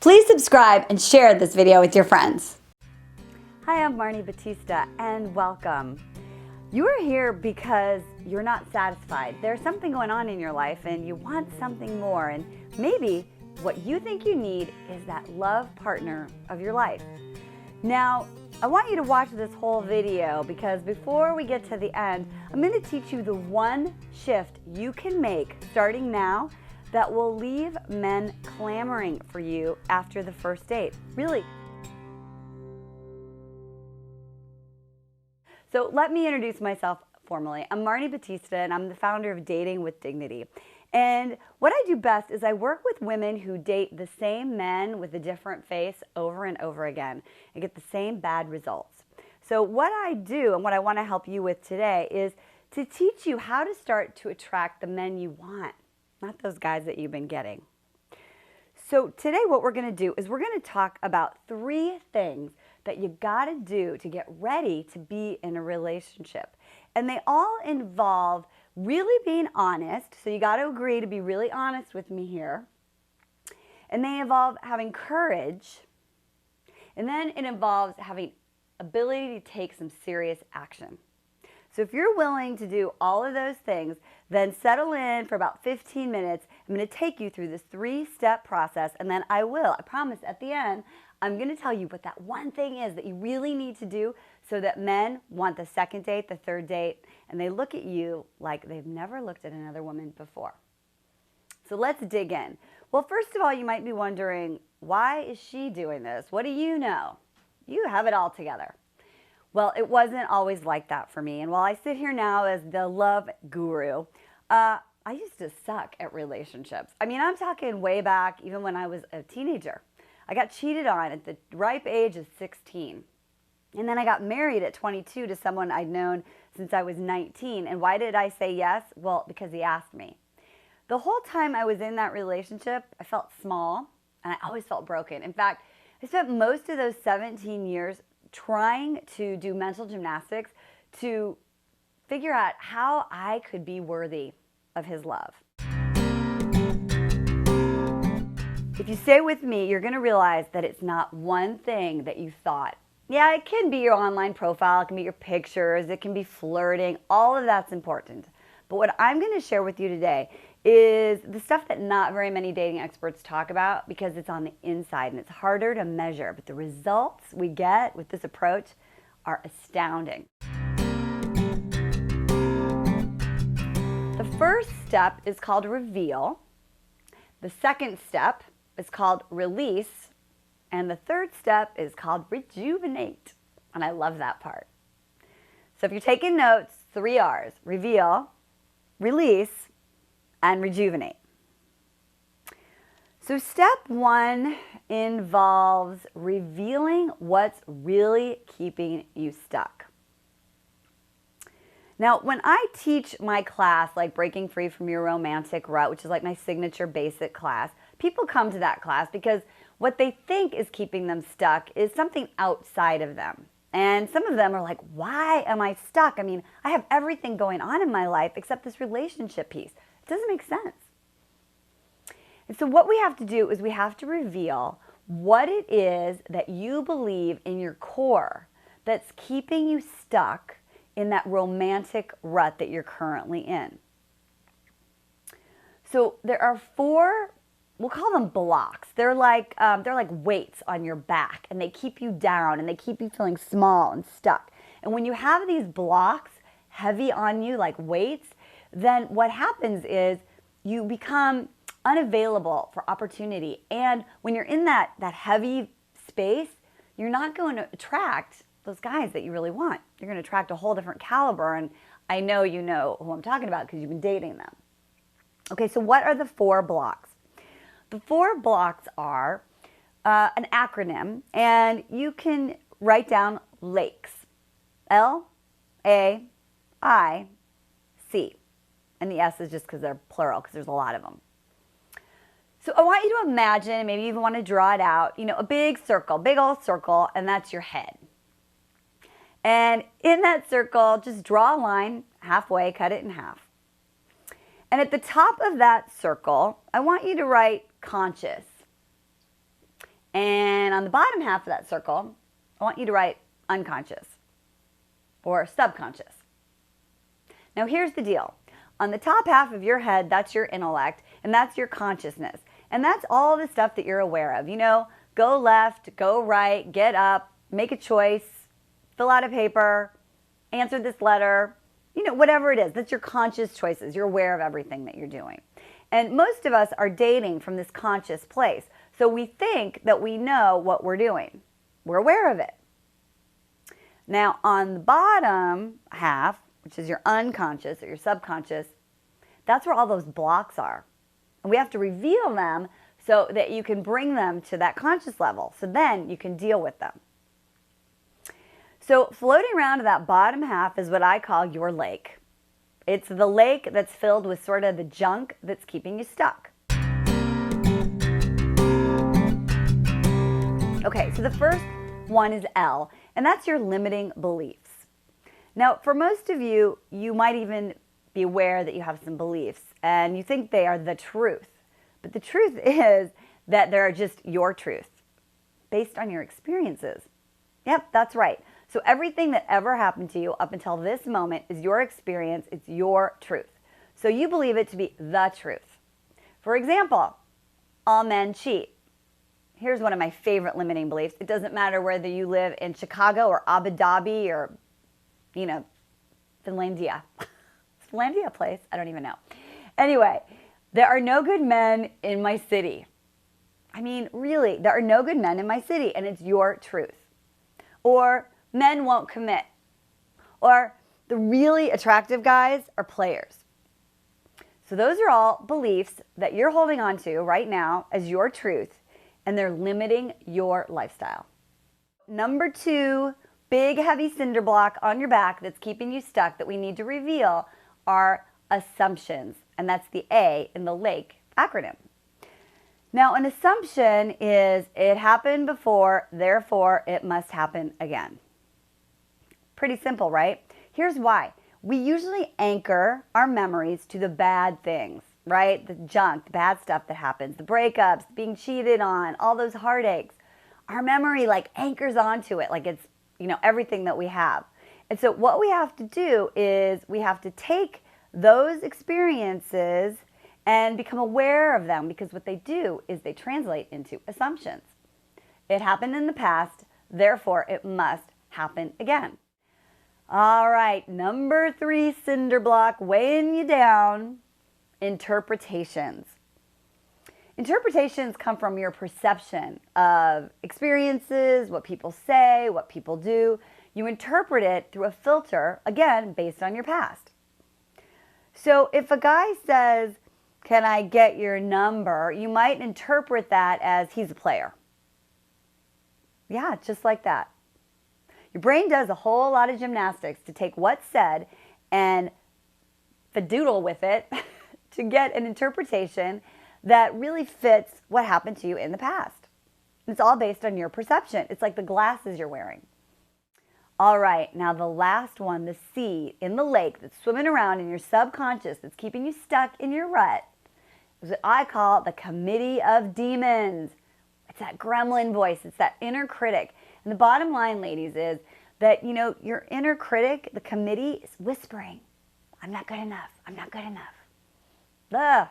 Please subscribe and share this video with your friends. Hi, I'm Marni Battista and welcome. You are here because you're not satisfied. There's something going on in your life and you want something more, and maybe what you think you need is that love partner of your life. Now, I want you to watch this whole video because before we get to the end, I'm going to teach you the one shift you can make starting now that will leave men clamoring for you after the first date. Really. So let me introduce myself formally. I'm Marni Battista and I'm the founder of Dating with Dignity. And what I do best is I work with women who date the same men with a different face over and over again and get the same bad results. So what I do and what I want to help you with today is to teach you how to start to attract the men you want, not those guys that you've been getting. So today what we're going to do is we're going to talk about 3 things that you got to do to get ready to be in a relationship. And they all involve really being honest. So you got to agree to be really honest with me here. And they involve having courage. And then it involves having ability to take some serious action. So if you're willing to do all of those things, then settle in for about 15 minutes. I'm going to take you through this 3-step process, and then I promise at the end, I'm going to tell you what that one thing is that you really need to do so that men want the second date, the third date, and they look at you like they've never looked at another woman before. So let's dig in. Well, first of all, you might be wondering, why is she doing this? What do you know? You have it all together. Well, it wasn't always like that for me. And while I sit here now as the love guru, I used to suck at relationships. I mean, I'm talking way back, even when I was a teenager. I got cheated on at the ripe age of 16. And then I got married at 22 to someone I'd known since I was 19. And why did I say yes? Well, because he asked me. The whole time I was in that relationship, I felt small and I always felt broken. In fact, I spent most of those 17 years trying to do mental gymnastics to figure out how I could be worthy of his love. If you stay with me, you're going to realize that it's not one thing that you thought. Yeah, it can be your online profile, it can be your pictures, it can be flirting, all of that's important. But what I'm going to share with you today is the stuff that not very many dating experts talk about because it's on the inside and it's harder to measure. But the results we get with this approach are astounding. The first step is called reveal. The second step is called release. And the third step is called rejuvenate. And I love that part. So if you're taking notes, 3 R's: reveal, release, and rejuvenate. So step 1 involves revealing what's really keeping you stuck. Now, when I teach my class, like Breaking Free from Your Romantic Rut, which is like my signature basic class, people come to that class because what they think is keeping them stuck is something outside of them. And some of them are like, why am I stuck? I mean, I have everything going on in my life except this relationship piece. It doesn't make sense. And so what we have to do is we have to reveal what it is that you believe in your core that's keeping you stuck in that romantic rut that you're currently in. So there are 4, we'll call them blocks. They're like weights on your back, and they keep you down and they keep you feeling small and stuck. And when you have these blocks heavy on you like weights, then what happens is you become unavailable for opportunity. And when you're in that heavy space, you're not going to attract those guys that you really want. You're going to attract a whole different caliber. And I know you know who I'm talking about because you've been dating them. Okay, so what are the 4 blocks? The 4 blocks are an acronym, and you can write down LAICs. L-A-I-C. And the S is just because they're plural, because there's a lot of them. So I want you to imagine, maybe you even want to draw it out, you know, a big circle, big old circle, and that's your head. And in that circle, just draw a line halfway, cut it in half. And at the top of that circle, I want you to write conscious. And on the bottom half of that circle, I want you to write unconscious or subconscious. Now here's the deal. On the top half of your head, that's your intellect, and that's your consciousness. And that's all the stuff that you're aware of. You know, go left, go right, get up, make a choice, fill out a paper, answer this letter, you know, whatever it is. That's your conscious choices. You're aware of everything that you're doing. And most of us are dating from this conscious place. So we think that we know what we're doing. We're aware of it. Now on the bottom half, which is your unconscious or your subconscious, that's where all those blocks are. And we have to reveal them so that you can bring them to that conscious level. So then you can deal with them. So floating around to that bottom half is what I call your lake. It's the lake that's filled with sort of the junk that's keeping you stuck. Okay, so the first one is L, and that's your limiting beliefs. Now, for most of you, you might even be aware that you have some beliefs, and you think they are the truth. But the truth is that they're just your truth, based on your experiences. Yep, that's right. So everything that ever happened to you up until this moment is your experience, it's your truth. So you believe it to be the truth. For example, all men cheat. Here's one of my favorite limiting beliefs. It doesn't matter whether you live in Chicago or Abu Dhabi or, you know, Finlandia. Is Finlandia a place? I don't even know. Anyway, there are no good men in my city. I mean, really, there are no good men in my city, and it's your truth. Or men won't commit. Or the really attractive guys are players. So those are all beliefs that you're holding on to right now as your truth, and they're limiting your lifestyle. Number 2, big heavy cinder block on your back that's keeping you stuck that we need to reveal are assumptions, and that's the A in the LAKE acronym. Now, an assumption is it happened before, therefore it must happen again. Pretty simple, right? Here's why. We usually anchor our memories to the bad things, right? The junk, the bad stuff that happens, the breakups, being cheated on, all those heartaches. Our memory like anchors onto it like it's, you know, everything that we have. And so what we have to do is we have to take those experiences and become aware of them, because what they do is they translate into assumptions. It happened in the past, therefore it must happen again. All right, number 3 cinder block weighing you down, interpretations. Interpretations come from your perception of experiences, what people say, what people do. You interpret it through a filter, again, based on your past. So if a guy says, "Can I get your number?" you might interpret that as he's a player. Yeah, just like that. Your brain does a whole lot of gymnastics to take what's said and fadoodle with it to get an interpretation that really fits what happened to you in the past. It's all based on your perception. It's like the glasses you're wearing. All right, now the last one, the C in the lake that's swimming around in your subconscious that's keeping you stuck in your rut, is what I call the committee of demons. It's that gremlin voice. It's that inner critic. And the bottom line, ladies, is that, you know, your inner critic, the committee, is whispering, "I'm not good enough. I'm not good enough." Ugh.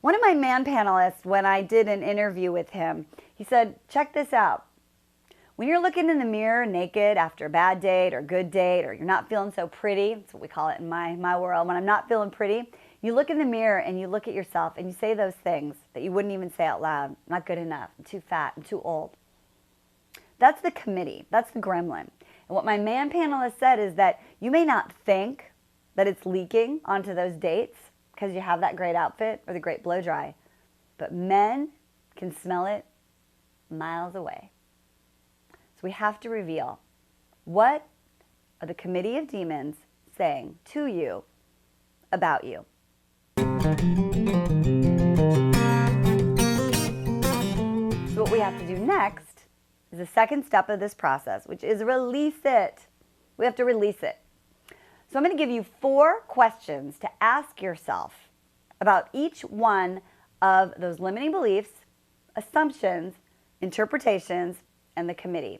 One of my man panelists, when I did an interview with him, he said, check this out. When you're looking in the mirror naked after a bad date or good date, or you're not feeling so pretty, that's what we call it in my world, when I'm not feeling pretty, you look in the mirror and you look at yourself and you say those things that you wouldn't even say out loud. Not good enough. I'm too fat. I'm too old. That's the committee. That's the gremlin. And what my man panelist said is that you may not think that it's leaking onto those dates because you have that great outfit or the great blow dry, but men can smell it miles away. So we have to reveal, what are the committee of demons saying to you about you? So what we have to do next is the second step of this process, which is release it. We have to release it. So I'm going to give you 4 questions to ask yourself about each one of those limiting beliefs, assumptions Interpretations, and the committee.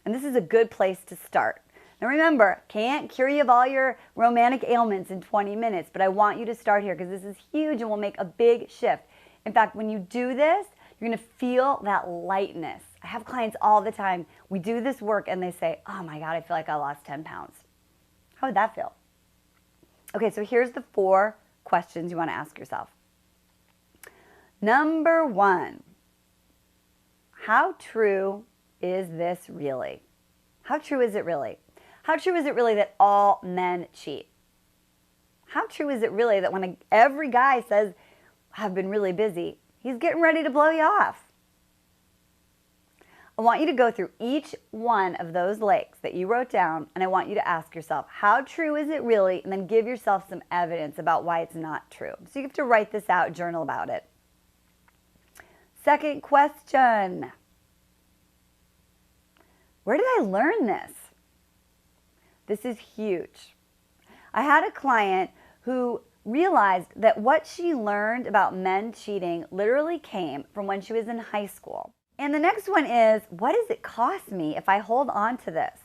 And this is a good place to start. Now remember, can't cure you of all your romantic ailments in 20 minutes, but I want you to start here because this is huge and will make a big shift. In fact, when you do this, you're going to feel that lightness. I have clients all the time. We do this work and they say, oh my God, I feel like I lost 10 pounds. How would that feel? Okay, so here's the 4 questions you want to ask yourself. Number 1, how true is this really? How true is it really? How true is it really that all men cheat? How true is it really that when every guy says, I've been really busy, he's getting ready to blow you off? I want you to go through each one of those lakes that you wrote down, and I want you to ask yourself, how true is it really? And then give yourself some evidence about why it's not true. So you have to write this out, journal about it. Second question. Where did I learn this? This is huge. I had a client who realized that what she learned about men cheating literally came from when she was in high school. And the next one is, what does it cost me if I hold on to this?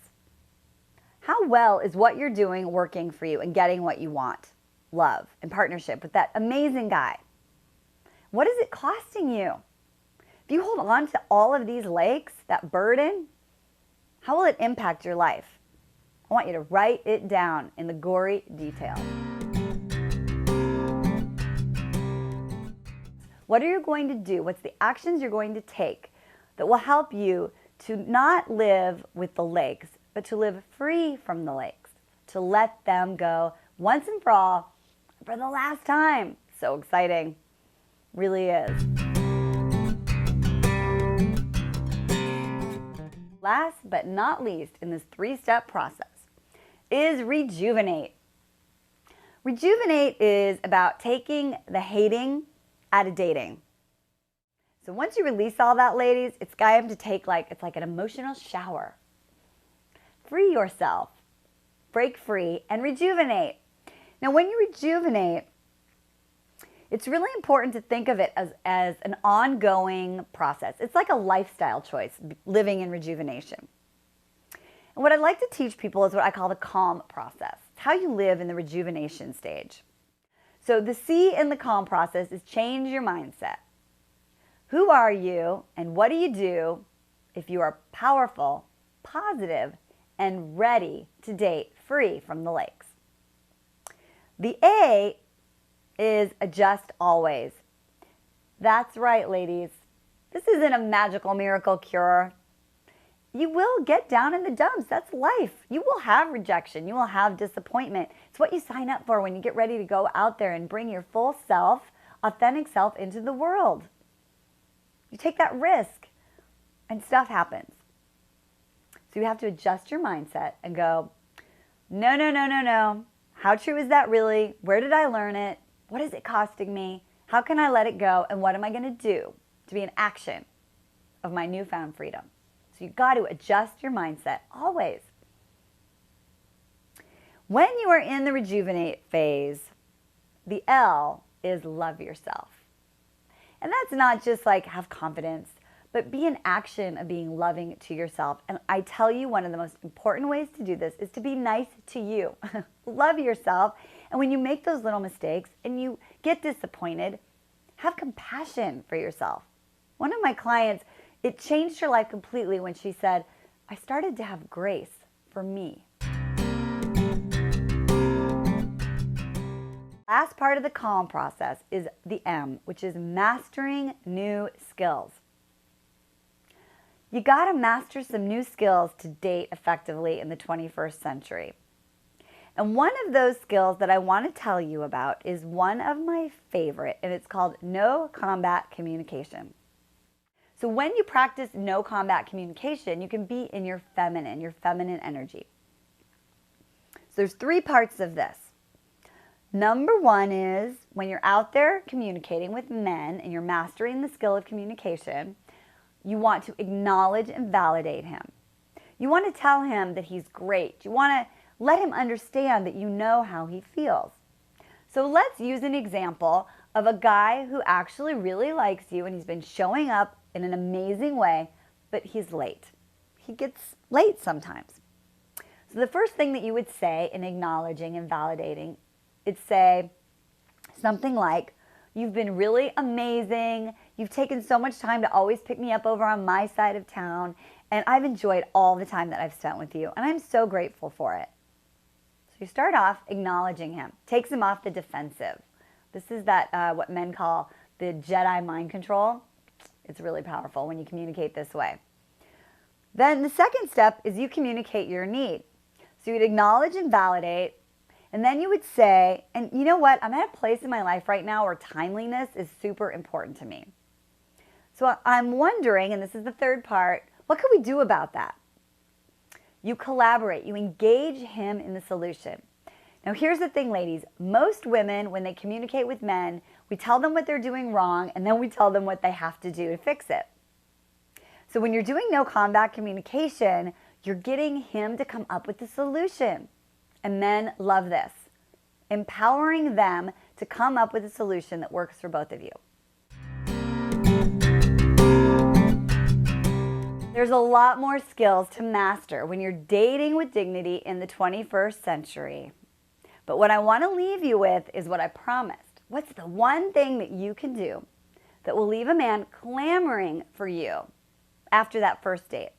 How well is what you're doing working for you and getting what you want? Love and partnership with that amazing guy. What is it costing you? If you hold on to all of these lakes, that burden, how will it impact your life? I want you to write it down in the gory detail. What are you going to do? What's the actions you're going to take that will help you to not live with the lakes, but to live free from the lakes, to let them go once and for all, for the last time? So exciting. Really is. Last but not least in this 3-step process is Rejuvenate. Rejuvenate is about taking the hating out of dating. So once you release all that, ladies, it's time to take it's like an emotional shower. Free yourself, break free, and rejuvenate. Now when you rejuvenate, it's really important to think of it as an ongoing process. It's like a lifestyle choice, living in rejuvenation. And what I'd like to teach people is what I call the C.A.L.M process. It's how you live in the rejuvenation stage. So the C in the C.A.L.M process is change your mindset. Who are you and what do you do if you are powerful, positive, and ready to date free from the lakes? The A is adjust always. That's right, ladies. This isn't a magical miracle cure. You will get down in the dumps. That's life. You will have rejection. You will have disappointment. It's what you sign up for when you get ready to go out there and bring your full self, authentic self into the world. You take that risk and stuff happens. So you have to adjust your mindset and go, no, no, no, no, no. How true is that really? Where did I learn it? What is it costing me? How can I let it go? And what am I going to do to be an action of my newfound freedom? So you've got to adjust your mindset always. When you are in the rejuvenate phase, the L is love yourself. And that's not just have confidence, but be in action of being loving to yourself. And I tell you, one of the most important ways to do this is to be nice to you. Love yourself. And when you make those little mistakes and you get disappointed, have compassion for yourself. One of my clients, it changed her life completely when she said, I started to have grace for me. Last part of the C.A.L.M process is the M, which is mastering new skills. You got to master some new skills to date effectively in the 21st century. And one of those skills that I want to tell you about is one of my favorite, and it's called no combat communication. So when you practice no combat communication, you can be in your feminine energy. So there's 3 parts of this. Number 1 is when you're out there communicating with men and you're mastering the skill of communication, you want to acknowledge and validate him. You want to tell him that he's great. You want to let him understand that you know how he feels. So let's use an example of a guy who actually really likes you and he's been showing up in an amazing way, but he's late. He gets late sometimes. So the first thing that you would say in acknowledging and validating, it's say something like, you've been really amazing. You've taken so much time to always pick me up over on my side of town, and I've enjoyed all the time that I've spent with you, and I'm so grateful for it. So you start off acknowledging him, takes him off the defensive. This is that what men call the Jedi mind control. It's really powerful when you communicate this way. Then the second step is you communicate your need. So you'd acknowledge and validate, and then you would say, and you know what, I'm at a place in my life right now where timeliness is super important to me. So I'm wondering, and this is the third part, what can we do about that? You collaborate, you engage him in the solution. Now here's the thing, ladies, most women, when they communicate with men, we tell them what they're doing wrong, and then we tell them what they have to do to fix it. So when you're doing no combat communication, you're getting him to come up with the solution. And men love this, empowering them to come up with a solution that works for both of you. There's a lot more skills to master when you're dating with dignity in the 21st century. But what I want to leave you with is what I promised. What's the one thing that you can do that will leave a man clamoring for you after that first date?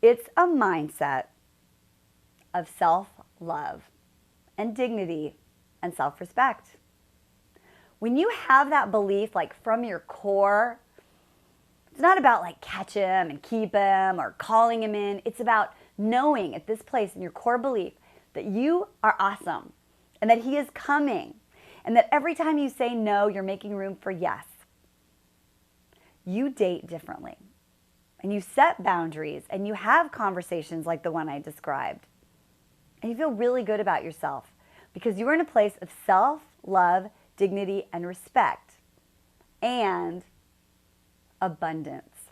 It's a mindset of self-love and dignity and self-respect. When you have that belief like from your core, it's not about like catch him and keep him or calling him in. It's about knowing at this place in your core belief that you are awesome and that he is coming and that every time you say no, you're making room for yes. You date differently and you set boundaries and you have conversations like the one I described. And you feel really good about yourself because you are in a place of self-love, dignity, and respect, and abundance.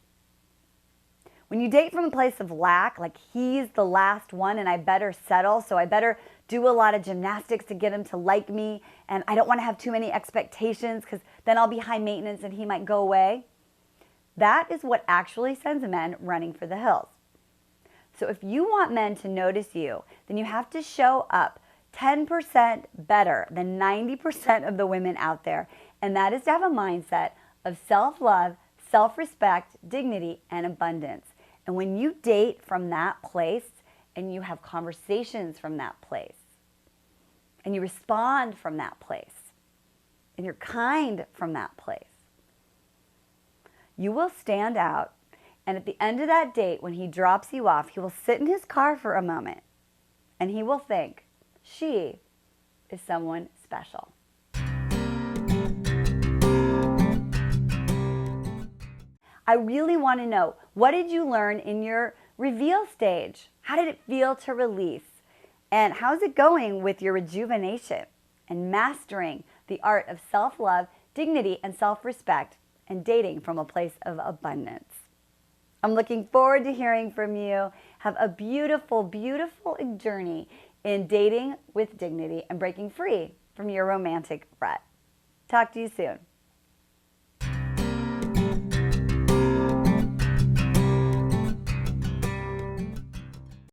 When you date from a place of lack, like he's the last one and I better settle, so I better do a lot of gymnastics to get him to like me, and I don't want to have too many expectations because then I'll be high maintenance and he might go away. That is what actually sends men running for the hills. So if you want men to notice you, then you have to show up 10% better than 90% of the women out there. And that is to have a mindset of self-love, self-respect, dignity, and abundance. And when you date from that place and you have conversations from that place and you respond from that place and you're kind from that place, you will stand out. And at the end of that date, when he drops you off, he will sit in his car for a moment and he will think, she is someone special. I really want to know, what did you learn in your reveal stage? How did it feel to release? And how's it going with your rejuvenation and mastering the art of self-love, dignity, and self-respect and dating from a place of abundance? I'm looking forward to hearing from you. Have a beautiful, beautiful journey in dating with dignity and breaking free from your romantic rut. Talk to you soon.